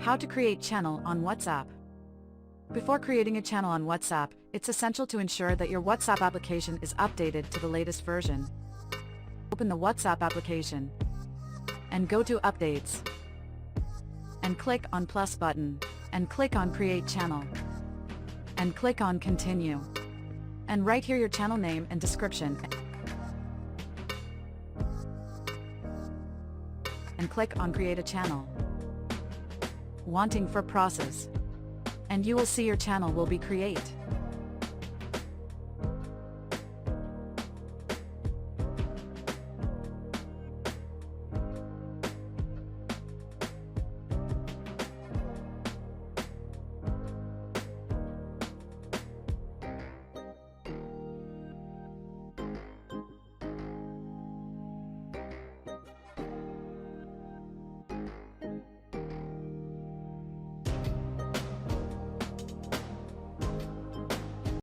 How to create channel on WhatsApp. Before creating a channel on WhatsApp, it's essential to ensure that your WhatsApp application is updated to the latest version. Open the WhatsApp application and go to Updates and click on plus button and click on Create Channel and click on Continue and write here your channel name and description and click on Create a Channel. Wanting for process and you will see your channel will be create.